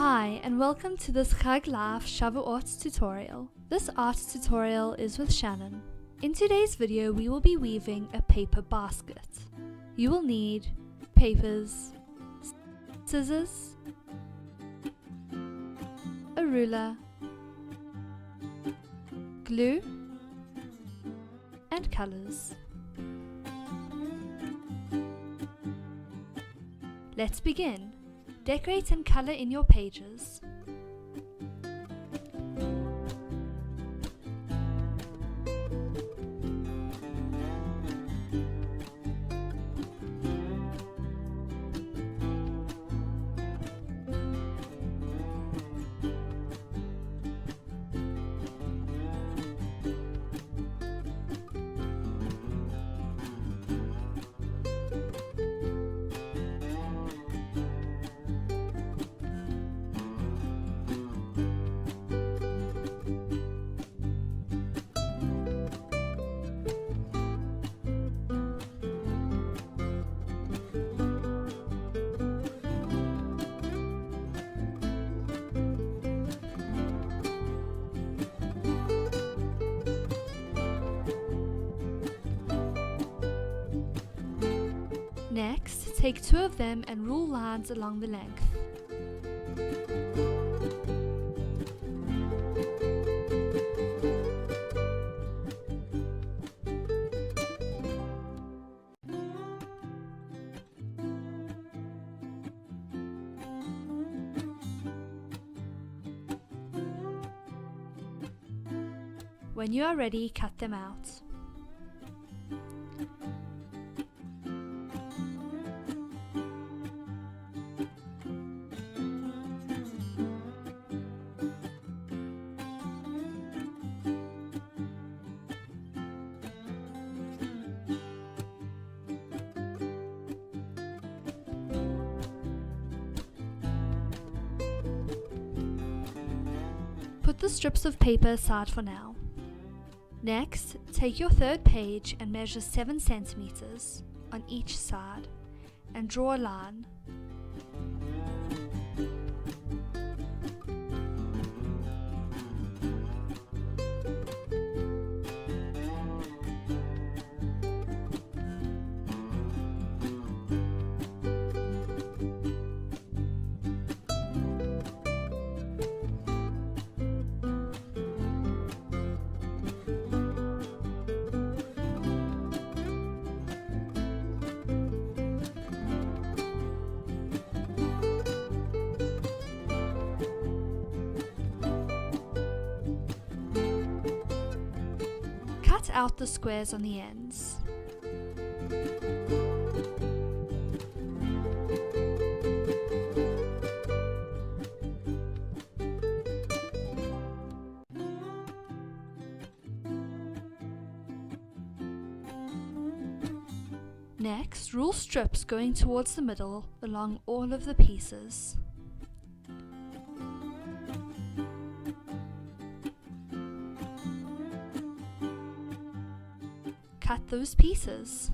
Hi and welcome to this Chag Live Shavuot tutorial. This art tutorial is with Shannon. In today's video we will be weaving a paper basket. You will need papers, scissors, a ruler, glue, and colors. Let's begin. Decorate and color in your pages. Next, take two of them and rule lines along the length. When you are ready, cut them out. Put the strips of paper aside for now. Next, take your third page and measure 7 centimeters on each side and draw a line. Cut out the squares on the ends. Next, rule strips going towards the middle along all of the pieces. Cut those pieces.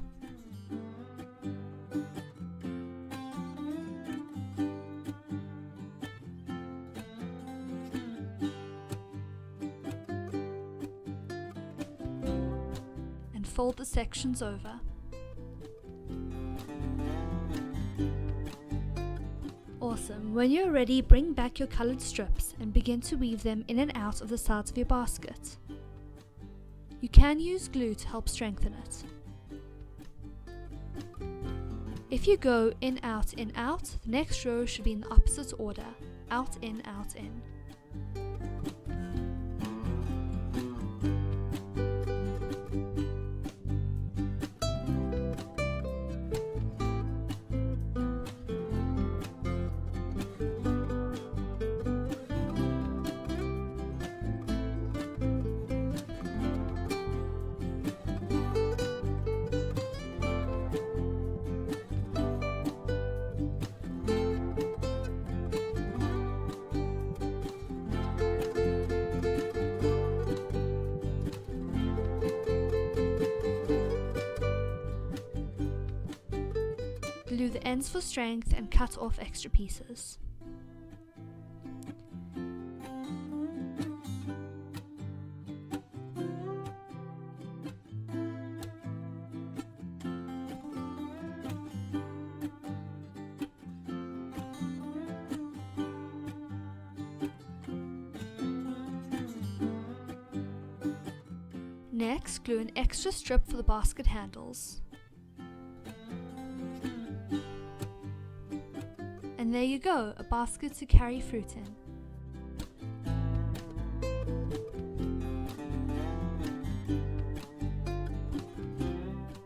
And fold the sections over. Awesome. When you're ready, bring back your colored strips and begin to weave them in and out of the sides of your basket. You can use glue to help strengthen it. If you go in, out, the next row should be in the opposite order, out, in, out, in. Glue the ends for strength and cut off extra pieces. Next, glue an extra strip for the basket handles. And there you go, a basket to carry fruit in.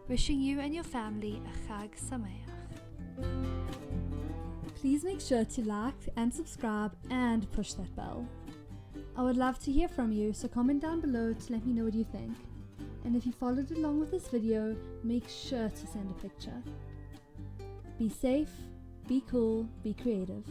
Wishing you and your family a Chag Sameach. Please make sure to like and subscribe and push that bell. I would love to hear from you, so comment down below to let me know what you think. And if you followed along with this video, make sure to send a picture. Be safe, be cool, be creative.